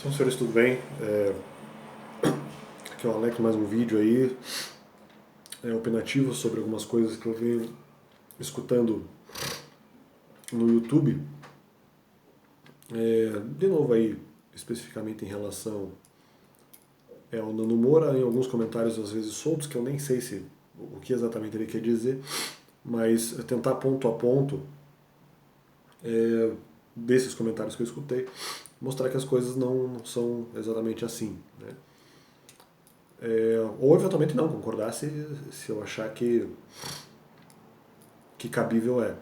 Então, senhores, tudo bem? Aqui é o Alex, mais um vídeo aí, opinativo sobre algumas coisas que eu venho escutando no YouTube. De novo aí, especificamente em relação ao Nando Moura, em alguns comentários às vezes soltos, que eu nem sei se o que exatamente ele quer dizer, mas tentar ponto a ponto desses comentários que eu escutei, mostrar que as coisas não são exatamente assim, né? Ou eventualmente não, concordar se eu achar que cabível é.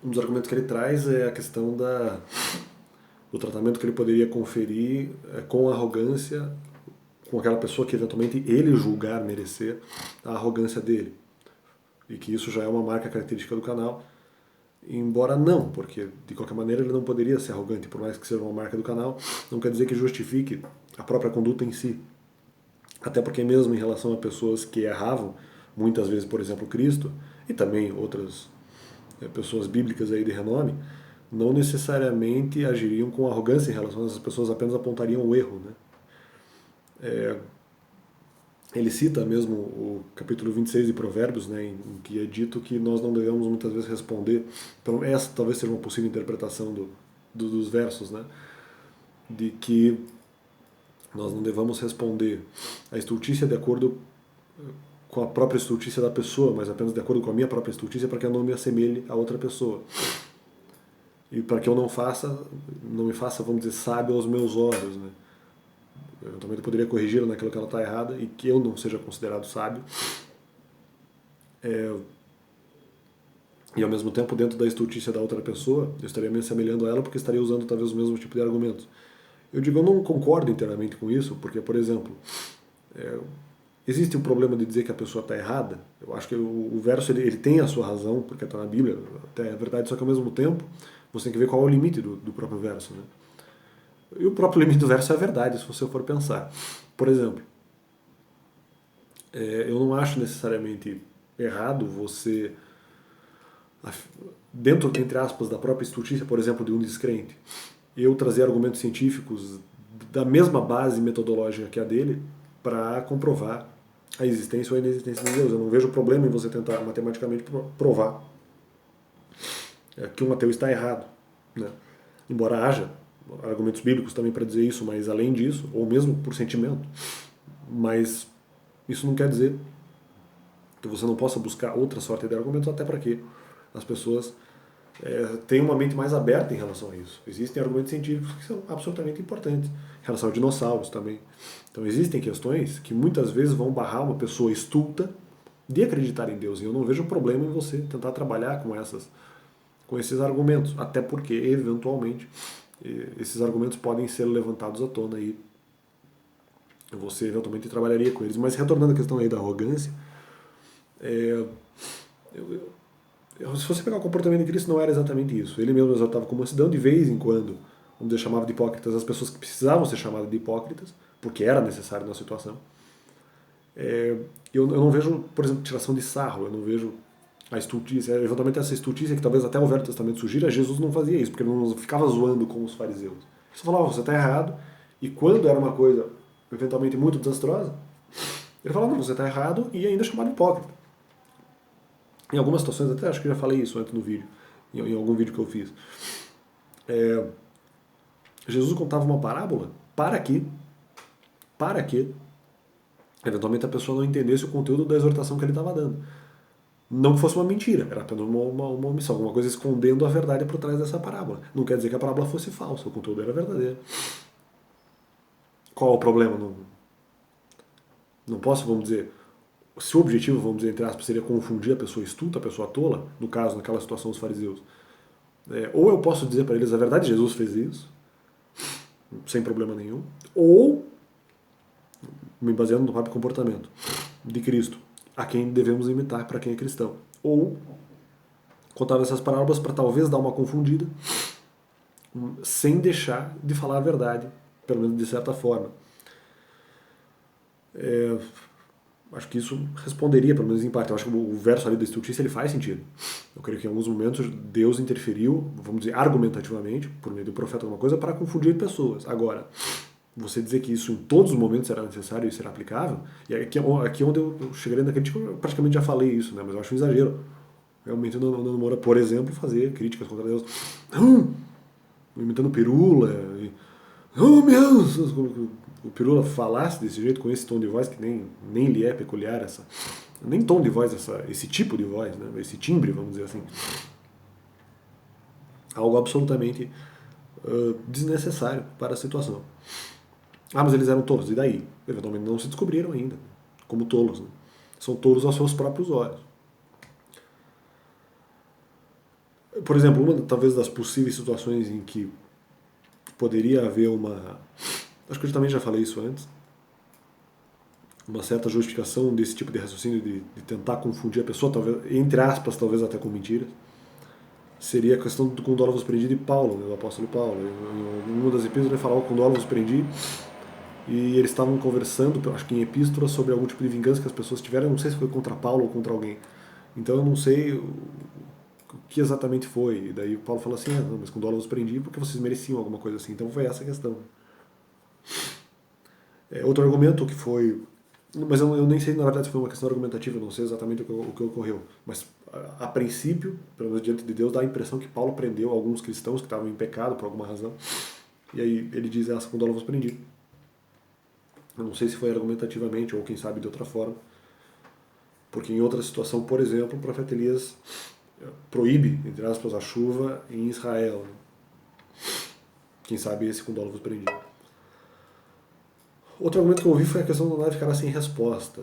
Um dos argumentos que ele traz é a questão do tratamento que ele poderia conferir com arrogância com aquela pessoa que eventualmente ele julgar merecer a arrogância dele. E que isso já é uma marca característica do canal, embora não, porque de qualquer maneira ele não poderia ser arrogante, por mais que seja uma marca do canal, não quer dizer que justifique a própria conduta em si. Até porque mesmo em relação a pessoas que erravam, muitas vezes, por exemplo, Cristo, e também outras pessoas bíblicas aí de renome, não necessariamente agiriam com arrogância em relação a essas pessoas, apenas apontariam o erro, né? Ele cita mesmo o capítulo 26 de Provérbios, né, em que é dito que nós não devemos muitas vezes responder. Então essa talvez seja uma possível interpretação dos versos, né, de que nós não devamos responder a estultícia de acordo com a própria estultícia da pessoa, mas apenas de acordo com a minha própria estultícia, para que eu não me assemelhe a outra pessoa. E para que eu não me faça, vamos dizer, sábio aos meus olhos, né? Eu também poderia corrigi-la naquilo que ela está errada e que eu não seja considerado sábio. E ao mesmo tempo, dentro da estultícia da outra pessoa, eu estaria me assemelhando a ela porque estaria usando talvez o mesmo tipo de argumentos. Eu digo, eu não concordo inteiramente com isso, porque, por exemplo, existe o problema de dizer que a pessoa está errada. Eu acho que o verso ele tem a sua razão, porque está na Bíblia, até é verdade, só que ao mesmo tempo você tem que ver qual é o limite do próprio verso, né? E o próprio limite do verso é a verdade, se você for pensar. Por exemplo, eu não acho necessariamente errado você, dentro, entre aspas, da própria estultícia, por exemplo, de um descrente, eu trazer argumentos científicos da mesma base metodológica que a dele para comprovar a existência ou a inexistência de Deus. Eu não vejo problema em você tentar matematicamente provar que um ateu está errado, né? Embora haja argumentos bíblicos também para dizer isso, mas além disso, ou mesmo por sentimento, mas isso não quer dizer que você não possa buscar outra sorte de argumentos, até para que as pessoas tenham uma mente mais aberta em relação a isso. Existem argumentos científicos que são absolutamente importantes, em relação a dinossauros também. Então existem questões que muitas vezes vão barrar uma pessoa estulta de acreditar em Deus, e eu não vejo problema em você tentar trabalhar com esses argumentos, até porque, eventualmente, esses argumentos podem ser levantados à tona e você eventualmente trabalharia com eles. Mas retornando à questão aí da arrogância, se você pegar o comportamento de Cristo, não era exatamente isso. Ele mesmo exortava com mansidão, de vez em quando, vamos dizer, chamava de hipócritas as pessoas que precisavam ser chamadas de hipócritas, porque era necessário na situação. Eu não vejo, por exemplo, tiração de sarro, eu não vejo a estultícia, eventualmente essa estultícia que talvez até o Velho Testamento sugira, Jesus não fazia isso, porque ele não ficava zoando com os fariseus. Ele só falava, você está errado, e quando era uma coisa eventualmente muito desastrosa, ele falava, não, você está errado, e ainda chamava de hipócrita. Em algumas situações, até acho que já falei isso antes no vídeo, em algum vídeo que eu fiz. Jesus contava uma parábola para que eventualmente a pessoa não entendesse o conteúdo da exortação que ele estava dando. Não que fosse uma mentira, era apenas uma omissão, alguma coisa escondendo a verdade por trás dessa parábola. Não quer dizer que a parábola fosse falsa, o conteúdo era verdadeiro. Qual é o problema? Não posso, vamos dizer, se o objetivo, vamos dizer, entre aspas, seria confundir a pessoa estulta, a pessoa tola, no caso, naquela situação dos fariseus, ou eu posso dizer para eles a verdade, Jesus fez isso, sem problema nenhum, ou, me baseando no próprio comportamento de Cristo, a quem devemos imitar para quem é cristão. Ou contava essas parábolas para talvez dar uma confundida, sem deixar de falar a verdade, pelo menos de certa forma. acho que isso responderia, pelo menos em parte. Eu acho que o verso ali da estultícia ele faz sentido. Eu creio que em alguns momentos Deus interferiu, vamos dizer, argumentativamente, por meio do profeta alguma coisa, para confundir pessoas. Agora, você dizer que isso em todos os momentos será necessário e será aplicável, e aqui é onde eu chegaria na crítica, eu praticamente já falei isso, né? Mas eu acho um exagero. Realmente o Nando Moura, por exemplo, fazer críticas contra Deus, imitando Pirula, oh meu Deus, o Pirula falasse desse jeito, com esse tom de voz que nem lhe é peculiar, nem tom de voz, esse tipo de voz, né? Esse timbre, vamos dizer assim. Algo absolutamente desnecessário para a situação. Ah, mas eles eram tolos, e daí? Eventualmente não se descobriram ainda como tolos. Né? São tolos aos seus próprios olhos. Por exemplo, uma talvez das possíveis situações em que poderia haver uma. Acho que eu também já falei isso antes. Uma certa justificação desse tipo de raciocínio de tentar confundir a pessoa, talvez, entre aspas, talvez até com mentiras, seria a questão do condolo vos prendi de Paulo, né, do apóstolo Paulo. Em uma das epístolas ele falava o condolo vos prendi e eles estavam conversando, acho que em epístolas, sobre algum tipo de vingança que as pessoas tiveram, não sei se foi contra Paulo ou contra alguém. Então eu não sei o que exatamente foi. E daí o Paulo falou assim, não, mas condolo vos prendi porque vocês mereciam alguma coisa assim. Então foi essa a questão. Outro argumento que foi. Mas eu nem sei, na verdade, se foi uma questão argumentativa, eu não sei exatamente o que ocorreu. Mas, a princípio, pelo menos diante de Deus, dá a impressão que Paulo prendeu alguns cristãos que estavam em pecado por alguma razão. E aí ele diz, essa com dolo vos prendi. Eu não sei se foi argumentativamente ou quem sabe de outra forma. Porque em outra situação, por exemplo, o profeta Elias proíbe, entre aspas, a chuva em Israel. Quem sabe esse com dolo vos prendi. Outro argumento que eu ouvi foi a questão do nada ficar sem resposta.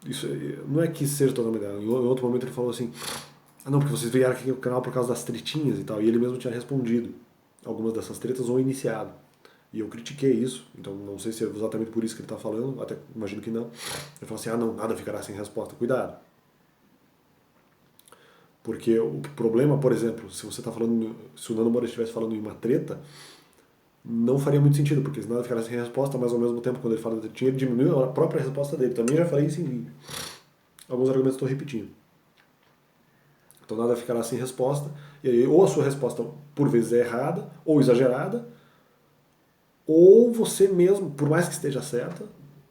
Isso não é que seja totalmente. Em outro momento ele falou assim: ah, não, porque vocês vieram aqui no canal por causa das tretinhas e tal. E ele mesmo tinha respondido algumas dessas tretas ou iniciado. E eu critiquei isso, então não sei se é exatamente por isso que ele está falando, até imagino que não. Ele falou assim: ah, não, nada ficará sem resposta. Cuidado. Porque o problema, por exemplo, se você está falando, se o Nando Moura estivesse falando em uma treta, não faria muito sentido, porque se nada ficará sem resposta, mas ao mesmo tempo, quando ele fala da tretinha, ele diminui a própria resposta dele. Também já falei isso em vídeo. Alguns argumentos estou repetindo. Então nada ficará sem resposta, e aí ou a sua resposta por vezes é errada, ou exagerada, ou você mesmo, por mais que esteja certa,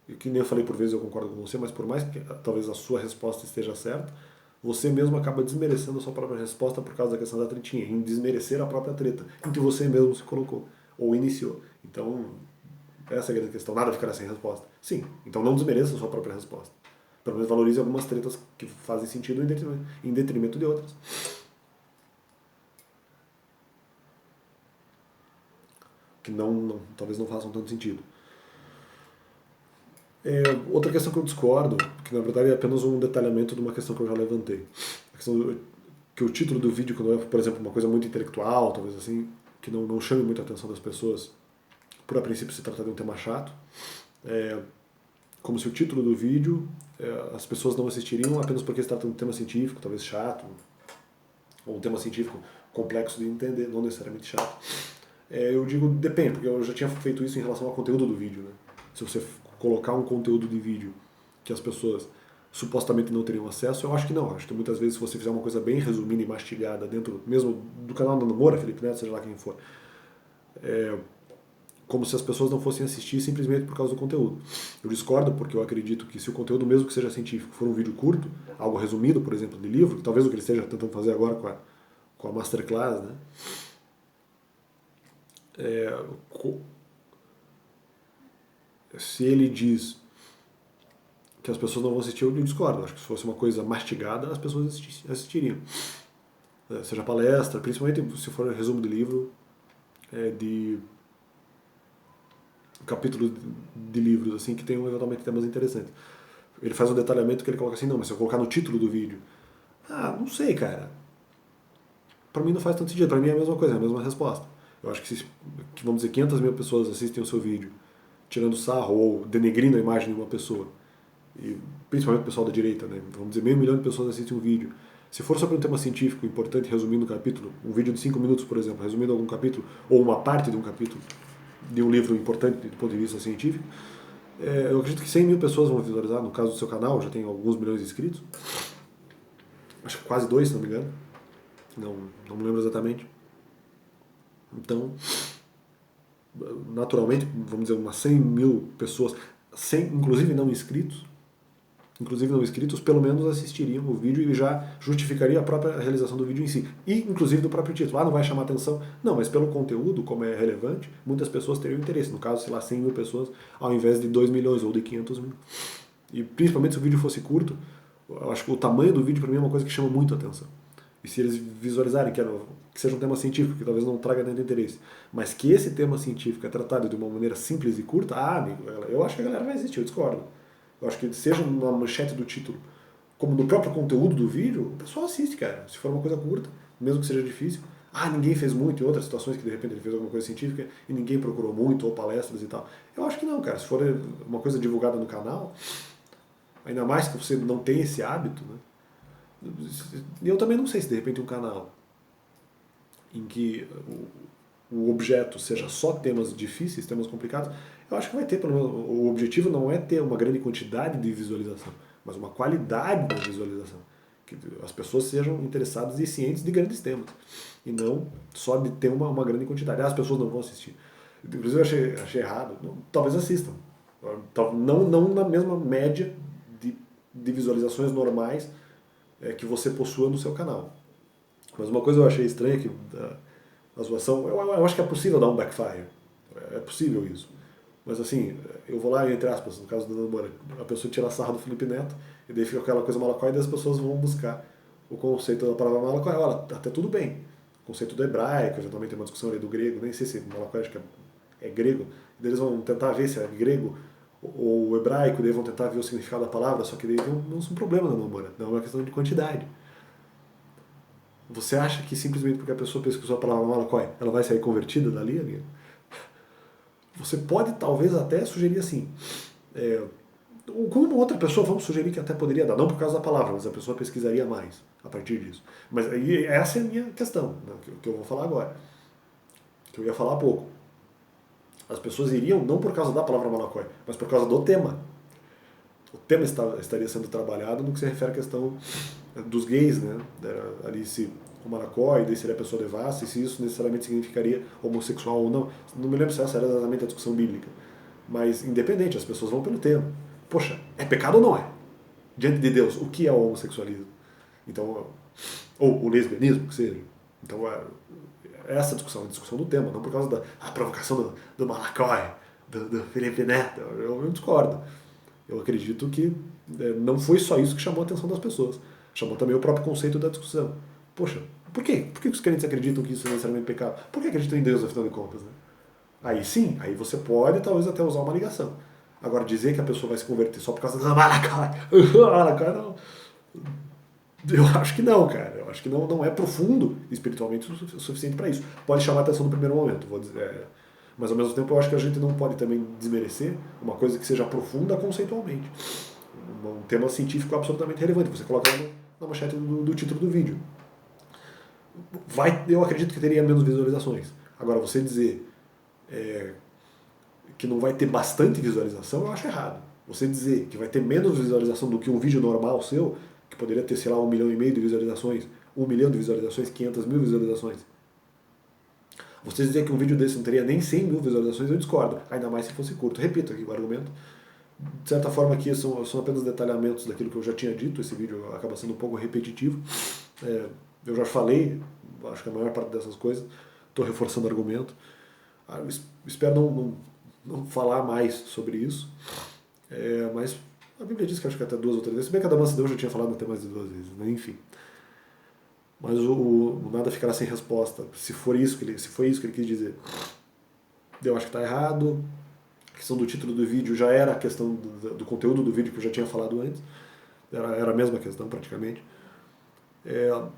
e que nem eu falei por vezes eu concordo com você, mas por mais que talvez a sua resposta esteja certa, você mesmo acaba desmerecendo a sua própria resposta por causa da questão da tretinha, em desmerecer a própria treta, em que você mesmo se colocou, ou iniciou. Então, essa é a grande questão, nada ficará sem resposta. Sim, então não desmereça a sua própria resposta. Pelo menos valorize algumas tretas que fazem sentido em detrimento de outras. Que talvez não façam tanto sentido. Outra questão que eu discordo, que na verdade é apenas um detalhamento de uma questão que eu já levantei. A questão que o título do vídeo, quando é, por exemplo, uma coisa muito intelectual, talvez assim, que não chame muito a atenção das pessoas, por a princípio se trata de um tema chato, como se o título do vídeo as pessoas não assistiriam apenas porque se trata de um tema científico, talvez chato, ou um tema científico complexo de entender, não necessariamente chato. Eu digo, depende, porque eu já tinha feito isso em relação ao conteúdo do vídeo. Né? Se você colocar um conteúdo de vídeo que as pessoas supostamente não teriam acesso, eu acho que não. Acho que muitas vezes se você fizer uma coisa bem resumida e mastigada dentro mesmo do canal da Namora, Felipe Neto, seja lá quem for, como se as pessoas não fossem assistir simplesmente por causa do conteúdo. Eu discordo porque eu acredito que se o conteúdo, mesmo que seja científico, for um vídeo curto, algo resumido, por exemplo, de livro, talvez o que ele esteja tentando fazer agora com a Masterclass, né? Se ele diz que as pessoas não vão assistir, eu discordo. Acho que se fosse uma coisa mastigada, as pessoas assistiriam. Seja palestra, principalmente se for resumo de livro, de capítulos de livros assim que tenham eventualmente temas interessantes. Ele faz um detalhamento que ele coloca assim, não, mas se eu colocar no título do vídeo, não sei, cara. Pra mim não faz tanto sentido, pra mim é a mesma coisa, é a mesma resposta. Eu acho que vamos dizer, 500 mil pessoas assistem o seu vídeo, tirando sarro ou denegrindo a imagem de uma pessoa, e principalmente o pessoal da direita, né? Vamos dizer, meio milhão de pessoas assistem um vídeo. Se for sobre um tema científico importante, resumindo um capítulo, um vídeo de 5 minutos, por exemplo, resumindo algum capítulo, ou uma parte de um capítulo, de um livro importante do ponto de vista científico, Eu acredito que 100 mil pessoas vão visualizar, no caso do seu canal, já tem alguns milhões de inscritos. Acho que quase 2, se não me engano. Não me lembro exatamente. Então, naturalmente, vamos dizer, umas 100 mil pessoas, 100, inclusive não inscritos, pelo menos assistiriam o vídeo e já justificaria a própria realização do vídeo em si. E, inclusive, do próprio título. Não vai chamar atenção. Não, mas pelo conteúdo, como é relevante, muitas pessoas teriam interesse. No caso, sei lá, 100 mil pessoas, ao invés de 2 milhões ou de 500 mil. E, principalmente, se o vídeo fosse curto, eu acho que o tamanho do vídeo, para mim, é uma coisa que chama muito a atenção. E se eles visualizarem que seja um tema científico, que talvez não traga tanto interesse, mas que esse tema científico é tratado de uma maneira simples e curta, amigo, eu acho que a galera vai assistir, eu discordo. Eu acho que seja na manchete do título, como no próprio conteúdo do vídeo, o pessoal assiste, cara. Se for uma coisa curta, mesmo que seja difícil. Ninguém fez muito em outras situações que de repente ele fez alguma coisa científica e ninguém procurou muito, ou palestras e tal. Eu acho que não, cara. Se for uma coisa divulgada no canal, ainda mais que você não tem esse hábito, né? E eu também não sei se de repente um canal em que o objeto seja só temas difíceis, temas complicados, eu acho que vai ter, pelo menos, o objetivo não é ter uma grande quantidade de visualização, mas uma qualidade da visualização. Que as pessoas sejam interessadas e cientes de grandes temas. E não só de ter uma grande quantidade. As pessoas não vão assistir. Inclusive eu achei errado. Talvez assistam. Não na mesma média de visualizações normais que você possua no seu canal. Mas uma coisa eu achei estranha que a zoação, eu acho que é possível dar um backfire. É possível isso. Mas assim, eu vou lá, entre aspas, no caso do Nando Moura, a pessoa tira a sarra do Felipe Neto, e daí fica aquela coisa malacói, e daí as pessoas vão buscar o conceito da palavra malacói. Olha, até tudo bem. O conceito do hebraico, já também tem uma discussão ali do grego, nem sei se malacói acho que é grego, e daí eles vão tentar ver se é grego ou hebraico, daí vão tentar ver o significado da palavra, só que daí não é um problema na Nando Moura, não é uma questão de quantidade. Você acha que simplesmente porque a pessoa pesquisou a palavra malacói, ela vai sair convertida dali, amigo? Você pode talvez até sugerir assim, com uma outra pessoa vamos sugerir que até poderia dar, não por causa da palavra, mas a pessoa pesquisaria mais a partir disso. Mas aí essa é a minha questão, né, que eu vou falar agora, que eu ia falar há pouco. As pessoas iriam não por causa da palavra malacói, mas por causa do tema. O tema estaria sendo trabalhado no que se refere à questão dos gays, né? Ali se o malacói, daí seria a pessoa devassa, e se isso necessariamente significaria homossexual ou não. Não me lembro se essa era exatamente a discussão bíblica. Mas, independente, as pessoas vão pelo tema. Poxa, é pecado ou não é? Diante de Deus, o que é o homossexualismo? Então, ou o lesbianismo, que seja. Então, é essa discussão, a discussão do tema, não por causa da provocação do malacói, do Felipe Neto. Eu discordo. Eu acredito que não foi só isso que chamou a atenção das pessoas. Chamou também o próprio conceito da discussão. Poxa, por quê? Por que os crentes acreditam que isso é necessariamente pecado? Por que acreditam em Deus, afinal de contas? Né? Aí sim, aí você pode talvez até usar uma ligação. Agora, dizer que a pessoa vai se converter só por causa da malacói, não. Eu acho que não, cara. Eu acho que não é profundo espiritualmente o suficiente para isso. Pode chamar a atenção no primeiro momento, vou dizer. Mas ao mesmo tempo eu acho que a gente não pode também desmerecer uma coisa que seja profunda conceitualmente. Um tema científico absolutamente relevante. Você coloca na manchete do título do vídeo. Eu acredito que teria menos visualizações. Agora, você dizer que não vai ter bastante visualização, eu acho errado. Você dizer que vai ter menos visualização do que um vídeo normal seu, que poderia ter, sei lá, 1,5 milhão de visualizações, 1 milhão de visualizações, 500 mil visualizações. Você dizer que um vídeo desse não teria nem 100 mil visualizações, eu discordo. Ainda mais se fosse curto. Repito aqui o argumento. De certa forma aqui são apenas detalhamentos daquilo que eu já tinha dito. Esse vídeo acaba sendo um pouco repetitivo. Eu já falei, acho que a maior parte dessas coisas. Estou reforçando o argumento. Eu espero não falar mais sobre isso. Mas a Bíblia diz que acho que até 2 ou 3 vezes. Se bem que a da mansidão eu já tinha falado até mais de 2 vezes. Né? Enfim. Mas o nada ficará sem resposta. Se foi isso que ele quis dizer. Eu acho que está errado. A questão do título do vídeo já era a questão do conteúdo do vídeo que eu já tinha falado antes. Era a mesma questão praticamente.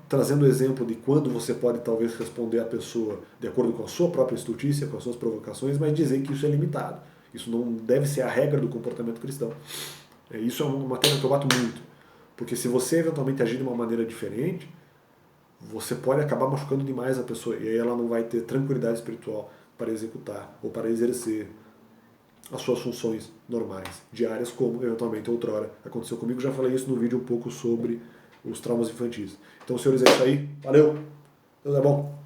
Trazendo o exemplo de quando você pode talvez responder a pessoa de acordo com a sua própria estultícia, com as suas provocações, mas dizer que isso é limitado. Isso não deve ser a regra do comportamento cristão. Isso é uma tela que eu bato muito. Porque se você eventualmente agir de uma maneira diferente, você pode acabar machucando demais a pessoa e aí ela não vai ter tranquilidade espiritual para executar ou para exercer as suas funções normais, diárias, como eventualmente outrora aconteceu comigo. Já falei isso no vídeo um pouco sobre os traumas infantis. Então, senhores, é isso aí. Valeu! Deus é bom!